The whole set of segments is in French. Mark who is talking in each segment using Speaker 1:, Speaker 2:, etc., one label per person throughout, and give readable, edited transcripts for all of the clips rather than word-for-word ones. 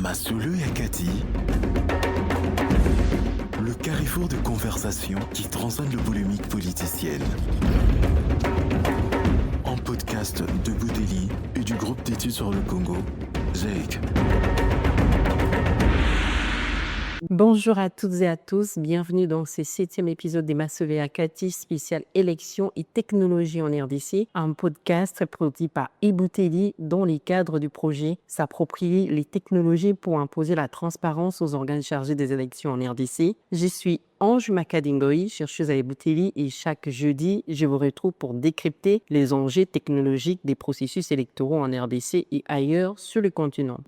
Speaker 1: Masolo et Akati, le carrefour de conversation qui transcende le polémique politicienne. En podcast de Bouteli et du groupe d'études sur le Congo, GEIC.
Speaker 2: Bonjour à toutes et à tous, bienvenue dans ce 7e épisode des Masolo et Akati spécial élections et technologies en RDC, un podcast produit par Bouteli dans le cadre du projet S'approprier les technologies pour imposer la transparence aux organes chargés des élections en RDC. Je suis Ange Makadingoï, chercheuse à Bouteli, et chaque jeudi, je vous retrouve pour décrypter les enjeux technologiques des processus électoraux en RDC et ailleurs sur le continent.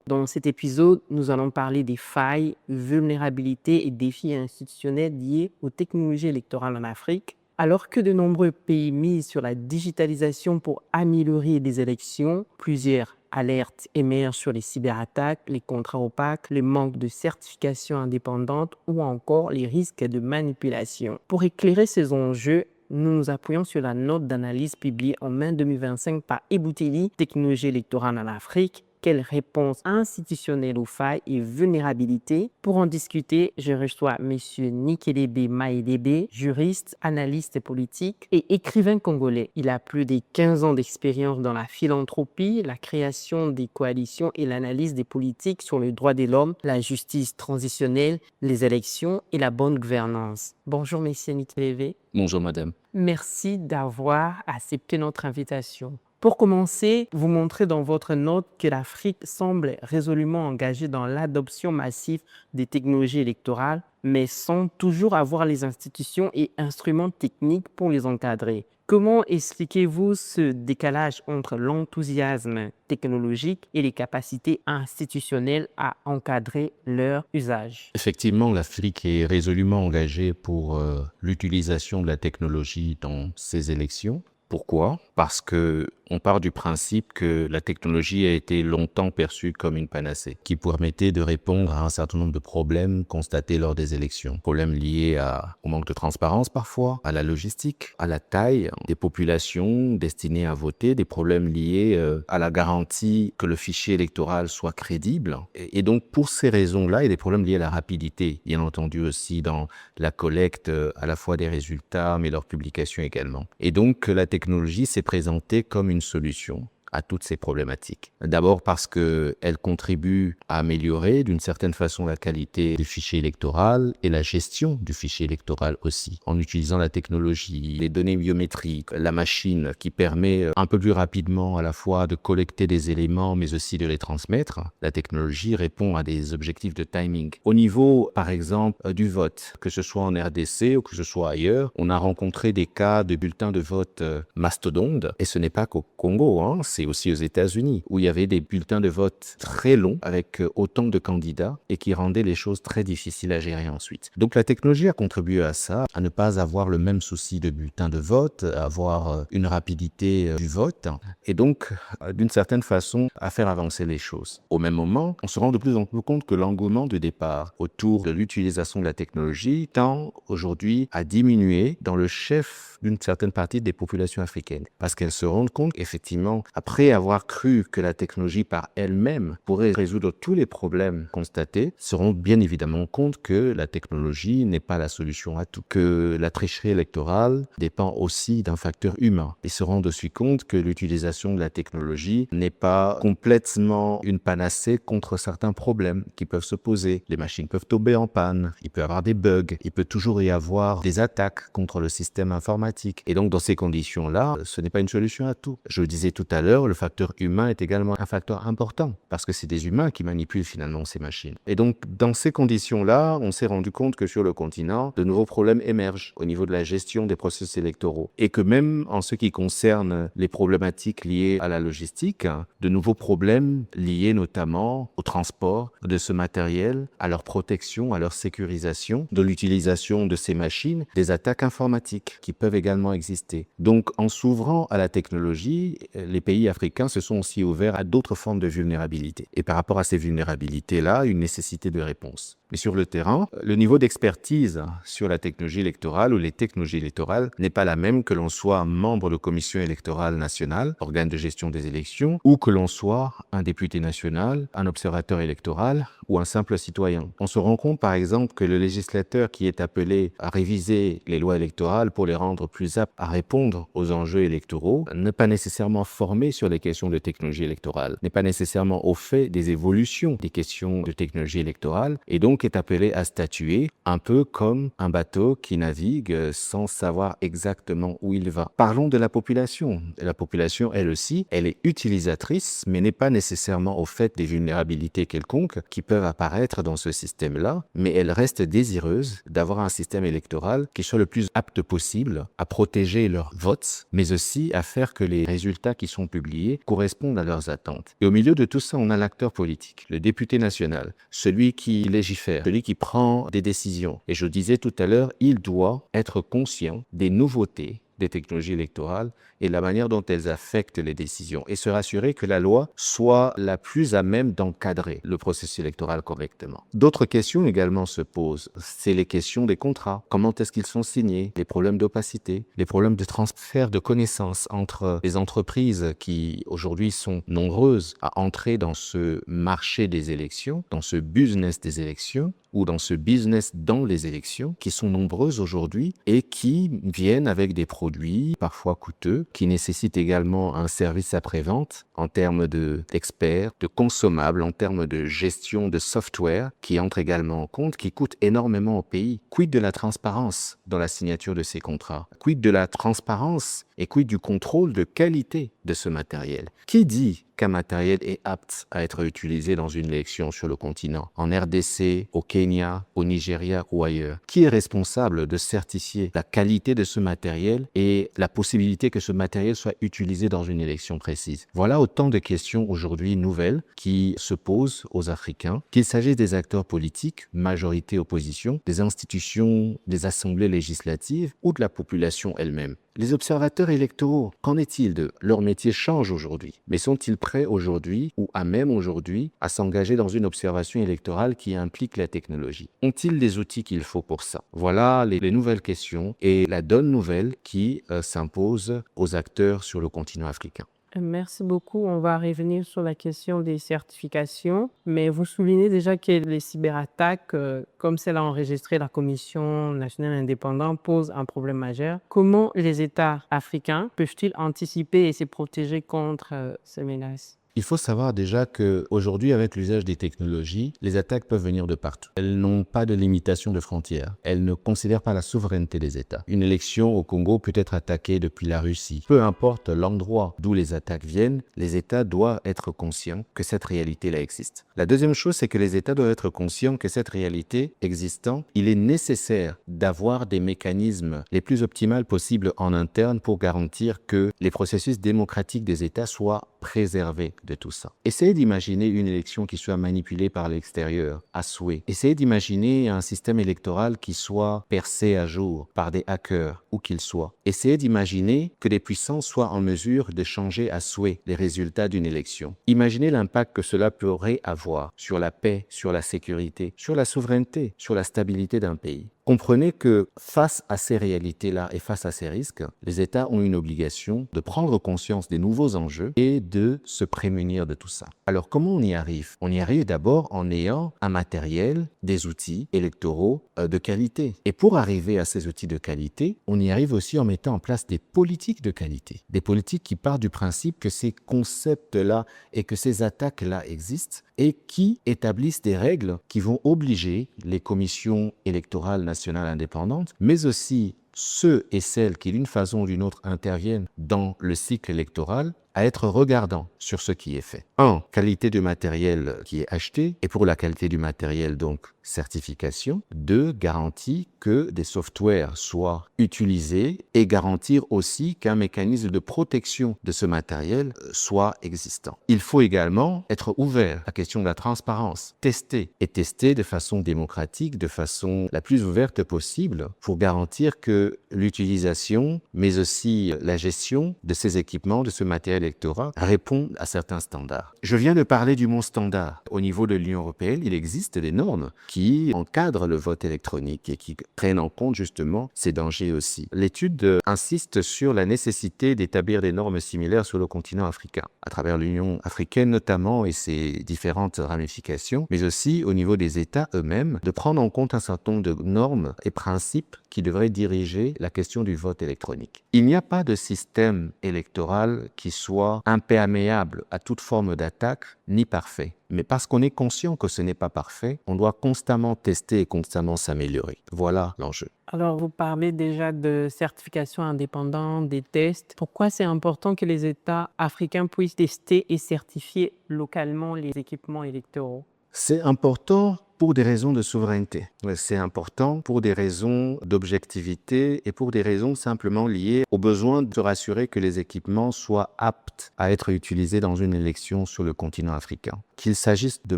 Speaker 2: Dans cet épisode, nous allons parler des failles, vulnérabilités et défis institutionnels liés aux technologies électorales en Afrique. Alors que de nombreux pays misent sur la digitalisation pour améliorer les élections, plusieurs alertes émergent sur les cyberattaques, les contrats opaques, le manque de certification indépendante ou encore les risques de manipulation. Pour éclairer ces enjeux, nous nous appuyons sur la note d'analyse publiée en mai 2025 par Bouteli, Technologie électorale en Afrique. Quelle réponse institutionnelle aux failles et vulnérabilités? Pour en discuter, je reçois M. Nikelebe Maïdebe, juriste, analyste politique et écrivain congolais. Il a plus de 15 ans d'expérience dans la philanthropie, la création des coalitions et l'analyse des politiques sur les droits de l'homme, la justice transitionnelle, les élections et la bonne gouvernance. Bonjour M. Nikelebe.
Speaker 3: Bonjour madame.
Speaker 2: Merci d'avoir accepté notre invitation. Pour commencer, vous montrez dans votre note que l'Afrique semble résolument engagée dans l'adoption massive des technologies électorales, mais sans toujours avoir les institutions et instruments techniques pour les encadrer. Comment expliquez-vous ce décalage entre l'enthousiasme technologique et les capacités institutionnelles à encadrer leur usage?
Speaker 3: Effectivement, l'Afrique est résolument engagée pour l'utilisation de la technologie dans ses élections. Pourquoi? Parce que on part du principe que la technologie a été longtemps perçue comme une panacée qui permettait de répondre à un certain nombre de problèmes constatés lors des élections. Problèmes liés au manque de transparence parfois, à la logistique, à la taille des populations destinées à voter, des problèmes liés à la garantie que le fichier électoral soit crédible. Et donc pour ces raisons-là, il y a des problèmes liés à la rapidité, bien entendu aussi dans la collecte à la fois des résultats, mais leur publication également. Et donc la technologie s'est présentée comme une solution à toutes ces problématiques. D'abord parce qu'elle contribue à améliorer d'une certaine façon la qualité du fichier électoral et la gestion du fichier électoral aussi, en utilisant la technologie, les données biométriques, la machine qui permet un peu plus rapidement à la fois de collecter des éléments mais aussi de les transmettre. La technologie répond à des objectifs de timing. Au niveau, par exemple, du vote, que ce soit en RDC ou que ce soit ailleurs, on a rencontré des cas de bulletins de vote mastodontes, et ce n'est pas qu'au Congo, c'est aussi aux États-Unis, où il y avait des bulletins de vote très longs avec autant de candidats et qui rendaient les choses très difficiles à gérer ensuite. Donc la technologie a contribué à ça, à ne pas avoir le même souci de bulletin de vote, à avoir une rapidité du vote et donc d'une certaine façon à faire avancer les choses. Au même moment, on se rend de plus en plus compte que l'engouement de départ autour de l'utilisation de la technologie tend aujourd'hui à diminuer dans le chef d'une certaine partie des populations africaines parce qu'elles se rendent compte effectivement après avoir cru que la technologie par elle-même pourrait résoudre tous les problèmes constatés, se rendent bien évidemment compte que la technologie n'est pas la solution à tout, que la tricherie électorale dépend aussi d'un facteur humain. Ils se rendent aussi compte que l'utilisation de la technologie n'est pas complètement une panacée contre certains problèmes qui peuvent se poser. Les machines peuvent tomber en panne, il peut y avoir des bugs, il peut toujours y avoir des attaques contre le système informatique. Et donc dans ces conditions-là, ce n'est pas une solution à tout. Je le disais tout à l'heure, le facteur humain est également un facteur important parce que c'est des humains qui manipulent finalement ces machines. Et donc, dans ces conditions-là, on s'est rendu compte que sur le continent, de nouveaux problèmes émergent au niveau de la gestion des processus électoraux et que même en ce qui concerne les problématiques liées à la logistique, de nouveaux problèmes liés notamment au transport de ce matériel, à leur protection, à leur sécurisation, de l'utilisation de ces machines, des attaques informatiques qui peuvent également exister. Donc, en s'ouvrant à la technologie, les pays africains se sont aussi ouverts à d'autres formes de vulnérabilité. Et par rapport à ces vulnérabilités-là, une nécessité de réponse. Mais sur le terrain, le niveau d'expertise sur la technologie électorale ou les technologies électorales n'est pas la même que l'on soit membre de commission électorale nationale, organe de gestion des élections, ou que l'on soit un député national, un observateur électoral ou un simple citoyen. On se rend compte par exemple que le législateur qui est appelé à réviser les lois électorales pour les rendre plus aptes à répondre aux enjeux électoraux n'est pas nécessairement formé sur les questions de technologie électorale, n'est pas nécessairement au fait des évolutions des questions de technologie électorale et donc est appelé à statuer un peu comme un bateau qui navigue sans savoir exactement où il va. Parlons de la population. La population, elle aussi, elle est utilisatrice, mais n'est pas nécessairement au fait des vulnérabilités quelconques qui peuvent apparaître dans ce système-là, mais elle reste désireuse d'avoir un système électoral qui soit le plus apte possible à protéger leurs votes, mais aussi à faire que les résultats qui sont publiés correspondent à leurs attentes. Et au milieu de tout ça, on a l'acteur politique, le député national, celui qui légifère, celui qui prend des décisions. Et je disais tout à l'heure, il doit être conscient des nouveautés des technologies électorales et la manière dont elles affectent les décisions et se rassurer que la loi soit la plus à même d'encadrer le processus électoral correctement. D'autres questions également se posent. C'est les questions des contrats. Comment est-ce qu'ils sont signés? Les problèmes d'opacité, les problèmes de transfert de connaissances entre les entreprises qui aujourd'hui sont nombreuses à entrer dans ce marché des élections, dans ce business des élections ou dans ce business dans les élections, qui sont nombreuses aujourd'hui et qui viennent avec des produits parfois coûteux, qui nécessitent également un service après-vente en termes d'experts, de consommables, en termes de gestion de software qui entre également en compte, qui coûtent énormément au pays. Quid de la transparence dans la signature de ces contrats? Quid de la transparence et quid du contrôle de qualité de ce matériel? Qui dit qu'un matériel est apte à être utilisé dans une élection sur le continent, en RDC, au Kenya, au Nigeria ou ailleurs? Qui est responsable de certifier la qualité de ce matériel et la possibilité que ce matériel soit utilisé dans une élection précise? Voilà autant de questions aujourd'hui nouvelles qui se posent aux Africains, qu'il s'agisse des acteurs politiques, majorité opposition, des institutions, des assemblées législatives ou de la population elle-même. Les observateurs électoraux, qu'en est-il d'eux? Leur métier change aujourd'hui, mais sont-ils prêts aujourd'hui ou à même aujourd'hui à s'engager dans une observation électorale qui implique la technologie? Ont-ils les outils qu'il faut pour ça? Voilà les nouvelles questions et la donne nouvelle qui s'impose aux acteurs sur le continent africain.
Speaker 2: Merci beaucoup. On va revenir sur la question des certifications, mais vous soulignez déjà que les cyberattaques, comme celle enregistrée la Commission nationale indépendante, posent un problème majeur. Comment les États africains peuvent-ils anticiper et se protéger contre ces menaces?
Speaker 3: Il faut savoir déjà qu'aujourd'hui, avec l'usage des technologies, les attaques peuvent venir de partout. Elles n'ont pas de limitation de frontières. Elles ne considèrent pas la souveraineté des États. Une élection au Congo peut être attaquée depuis la Russie. Peu importe l'endroit d'où les attaques viennent, les États doivent être conscients que cette réalité-là existe. La deuxième chose, c'est que les États doivent être conscients que cette réalité existant, il est nécessaire d'avoir des mécanismes les plus optimaux possibles en interne pour garantir que les processus démocratiques des États soient préservés de tout ça. Essayez d'imaginer une élection qui soit manipulée par l'extérieur à souhait. Essayez d'imaginer un système électoral qui soit percé à jour par des hackers, où qu'ils soient. Essayez d'imaginer que des puissances soient en mesure de changer à souhait les résultats d'une élection. Imaginez l'impact que cela pourrait avoir sur la paix, sur la sécurité, sur la souveraineté, sur la stabilité d'un pays. Comprenez que face à ces réalités-là et face à ces risques, les États ont une obligation de prendre conscience des nouveaux enjeux et de se prémunir de tout ça. Alors comment on y arrive? On y arrive d'abord en ayant un matériel, des outils électoraux de qualité. Et pour arriver à ces outils de qualité, on y arrive aussi en mettant en place des politiques de qualité. Des politiques qui partent du principe que ces concepts-là et que ces attaques-là existent et qui établissent des règles qui vont obliger les commissions électorales nationales indépendantes, mais aussi ceux et celles qui d'une façon ou d'une autre interviennent dans le cycle électoral, à être regardants sur ce qui est fait. 1. Qualité du matériel qui est acheté, et pour la qualité du matériel, donc, certification. 2. Garantie que des softwares soient utilisés et garantir aussi qu'un mécanisme de protection de ce matériel soit existant. Il faut également être ouvert à la question de la transparence, tester de façon démocratique, de façon la plus ouverte possible pour garantir que l'utilisation, mais aussi la gestion de ces équipements, de ce matériel électorat répondent à certains standards. Je viens de parler du mot standard. Au niveau de l'Union européenne, il existe des normes qui encadrent le vote électronique et qui prennent en compte justement ces dangers aussi. L'étude insiste sur la nécessité d'établir des normes similaires sur le continent africain, à travers l'Union africaine notamment et ses différentes ramifications, mais aussi au niveau des États eux-mêmes, de prendre en compte un certain nombre de normes et principes qui devraient diriger la question du vote électronique. Il n'y a pas de système électoral qui soit imperméable à toute forme d'attaque ni parfait. Mais parce qu'on est conscient que ce n'est pas parfait, on doit constamment tester et constamment s'améliorer. Voilà l'enjeu.
Speaker 2: Alors, vous parlez déjà de certification indépendante, des tests. Pourquoi c'est important que les États africains puissent tester et certifier localement les équipements électoraux?
Speaker 3: C'est important pour des raisons de souveraineté. C'est important pour des raisons d'objectivité et pour des raisons simplement liées au besoin de se rassurer que les équipements soient aptes à être utilisés dans une élection sur le continent africain. Qu'il s'agisse de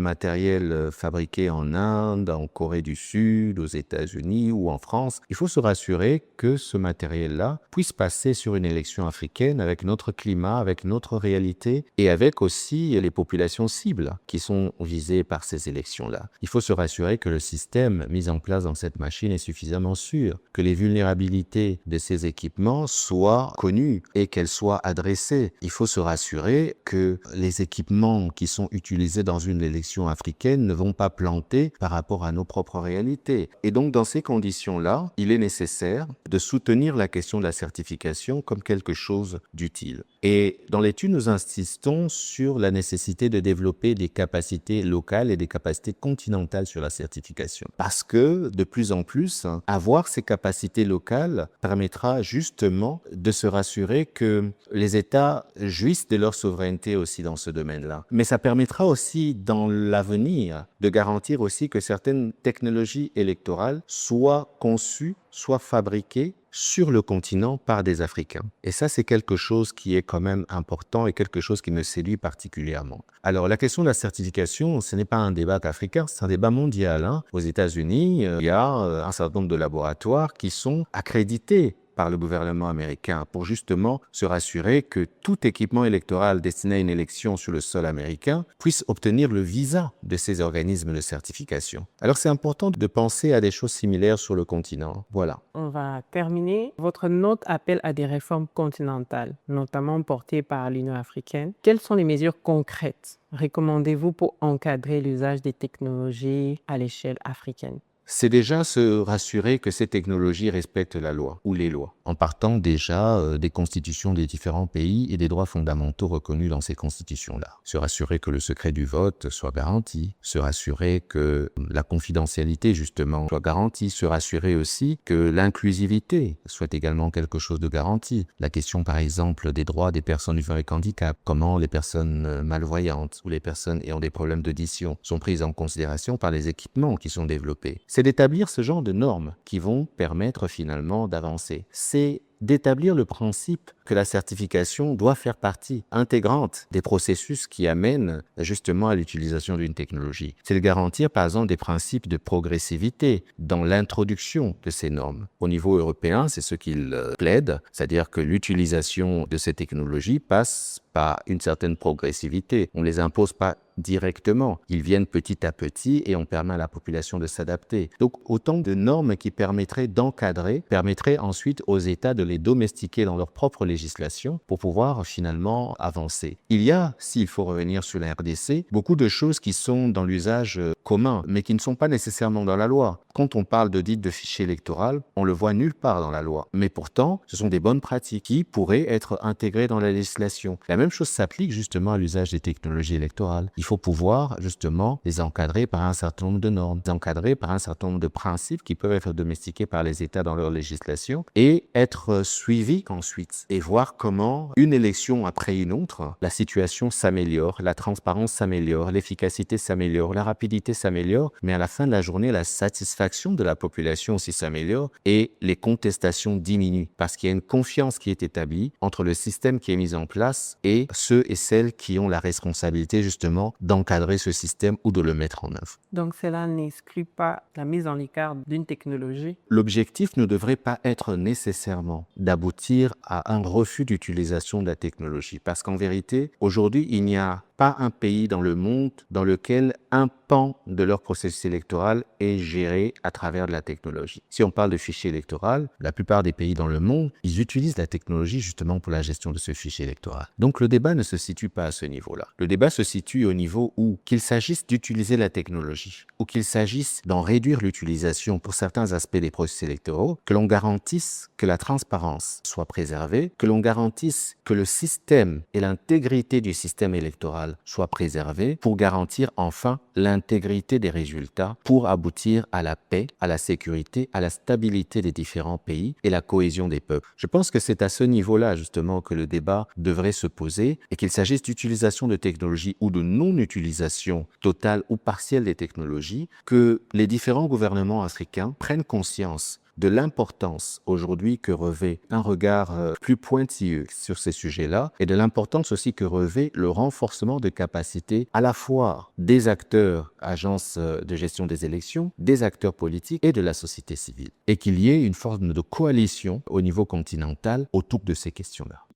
Speaker 3: matériel fabriqué en Inde, en Corée du Sud, aux États-Unis ou en France, il faut se rassurer que ce matériel-là puisse passer sur une élection africaine avec notre climat, avec notre réalité et avec aussi les populations cibles qui sont visées par ces élections-là. Il faut se rassurer que le système mis en place dans cette machine est suffisamment sûr, que les vulnérabilités de ces équipements soient connues et qu'elles soient adressées. Il faut se rassurer que les équipements qui sont utilisés dans une élection africaine ne vont pas planter par rapport à nos propres réalités. Et donc, dans ces conditions-là, il est nécessaire de soutenir la question de la certification comme quelque chose d'utile. Et dans l'étude, nous insistons sur la nécessité de développer des capacités locales et des capacités continentales sur la certification. Parce que, de plus en plus, avoir ces capacités locales permettra justement de se rassurer que les États jouissent de leur souveraineté aussi dans ce domaine-là. Mais ça permettra aussi, dans l'avenir, de garantir aussi que certaines technologies électorales soient conçues, soient fabriquées sur le continent par des Africains. Et ça, c'est quelque chose qui est quand même important et quelque chose qui me séduit particulièrement. Alors, la question de la certification, ce n'est pas un débat africain, c'est un débat mondial. Aux États-Unis, il y a un certain nombre de laboratoires qui sont accrédités par le gouvernement américain pour justement se rassurer que tout équipement électoral destiné à une élection sur le sol américain puisse obtenir le visa de ces organismes de certification. Alors c'est important de penser à des choses similaires sur le continent. Voilà.
Speaker 2: On va terminer. Votre note appelle à des réformes continentales, notamment portées par l'Union africaine. Quelles sont les mesures concrètes recommandez-vous pour encadrer l'usage des technologies à l'échelle africaine?
Speaker 3: C'est déjà se rassurer que ces technologies respectent la loi ou les lois, en partant déjà des constitutions des différents pays et des droits fondamentaux reconnus dans ces constitutions-là. Se rassurer que le secret du vote soit garanti, se rassurer que la confidentialité justement soit garantie, se rassurer aussi que l'inclusivité soit également quelque chose de garanti. La question par exemple des droits des personnes vivant avec handicap, comment les personnes malvoyantes ou les personnes ayant des problèmes d'audition sont prises en considération par les équipements qui sont développés. C'est d'établir ce genre de normes qui vont permettre finalement d'avancer. C'est d'établir le principe que la certification doit faire partie intégrante des processus qui amènent justement à l'utilisation d'une technologie. C'est de garantir par exemple des principes de progressivité dans l'introduction de ces normes. Au niveau européen, c'est ce qu'ils plaident, c'est-à-dire que l'utilisation de ces technologies passe par une certaine progressivité. On ne les impose pas directement. Ils viennent petit à petit et on permet à la population de s'adapter. Donc autant de normes qui permettraient d'encadrer, permettraient ensuite aux États de les domestiquer dans leur propre législation pour pouvoir finalement avancer. Il y a, s'il faut revenir sur la RDC, beaucoup de choses qui sont dans l'usage commun, mais qui ne sont pas nécessairement dans la loi. Quand on parle d'audit de fichier électoral, on le voit nulle part dans la loi. Mais pourtant, ce sont des bonnes pratiques qui pourraient être intégrées dans la législation. La même chose s'applique justement à l'usage des technologies électorales. Il faut pouvoir justement les encadrer par un certain nombre de normes, les encadrer par un certain nombre de principes qui peuvent être domestiqués par les États dans leur législation et être suivis ensuite et voir comment une élection après une autre, la situation s'améliore, la transparence s'améliore, l'efficacité s'améliore, la rapidité sécurité s'améliore, mais à la fin de la journée, la satisfaction de la population aussi s'améliore et les contestations diminuent parce qu'il y a une confiance qui est établie entre le système qui est mis en place et ceux et celles qui ont la responsabilité justement d'encadrer ce système ou de le mettre en œuvre.
Speaker 2: Donc cela n'exclut pas la mise en écart d'une technologie.
Speaker 3: L'objectif ne devrait pas être nécessairement d'aboutir à un refus d'utilisation de la technologie parce qu'en vérité, aujourd'hui, il n'y a pas un pays dans le monde dans lequel un pan de leur processus électoral est géré à travers de la technologie. Si on parle de fichier électoral, la plupart des pays dans le monde, ils utilisent la technologie justement pour la gestion de ce fichier électoral. Donc le débat ne se situe pas à ce niveau-là. Le débat se situe au niveau où, qu'il s'agisse d'utiliser la technologie ou qu'il s'agisse d'en réduire l'utilisation pour certains aspects des processus électoraux, que l'on garantisse que la transparence soit préservée, que l'on garantisse que le système et l'intégrité du système électoral soient préservés pour garantir enfin l'intégrité des résultats pour aboutir à la paix, à la sécurité, à la stabilité des différents pays et la cohésion des peuples. Je pense que c'est à ce niveau-là justement que le débat devrait se poser et qu'il s'agisse d'utilisation de technologies ou de non-utilisation totale ou partielle des technologies, que les différents gouvernements africains prennent conscience de l'importance aujourd'hui que revêt un regard plus pointilleux sur ces sujets-là et de l'importance aussi que revêt le renforcement de capacités à la fois des acteurs, agences de gestion des élections, des acteurs politiques et de la société civile. Et qu'il y ait une forme de coalition au niveau continental autour de ces questions-là.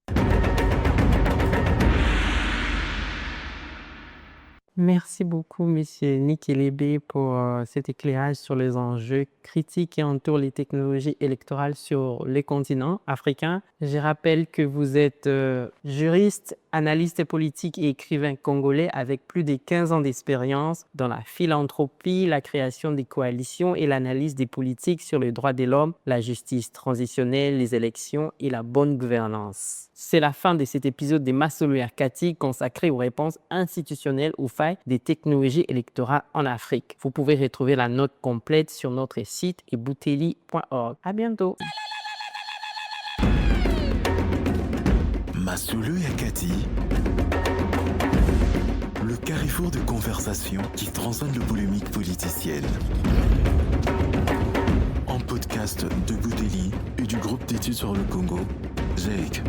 Speaker 2: Merci beaucoup, Monsieur Nikelebe, pour cet éclairage sur les enjeux critiques qui entourent les technologies électorales sur les continents africains. Je rappelle que vous êtes juriste, analyste politique et écrivain congolais avec plus de 15 ans d'expérience dans la philanthropie, la création des coalitions et l'analyse des politiques sur les droits de l'homme, la justice transitionnelle, les élections et la bonne gouvernance. C'est la fin de cet épisode des Masolo Yakati consacré aux réponses institutionnelles aux failles des technologies électorales en Afrique. Vous pouvez retrouver la note complète sur notre site ebouteli.org. À bientôt.
Speaker 1: Masolo Yakati, le carrefour de conversation qui transcende le polémique politicienne. En podcast de Bouteli et du groupe d'études sur le Congo, GEC.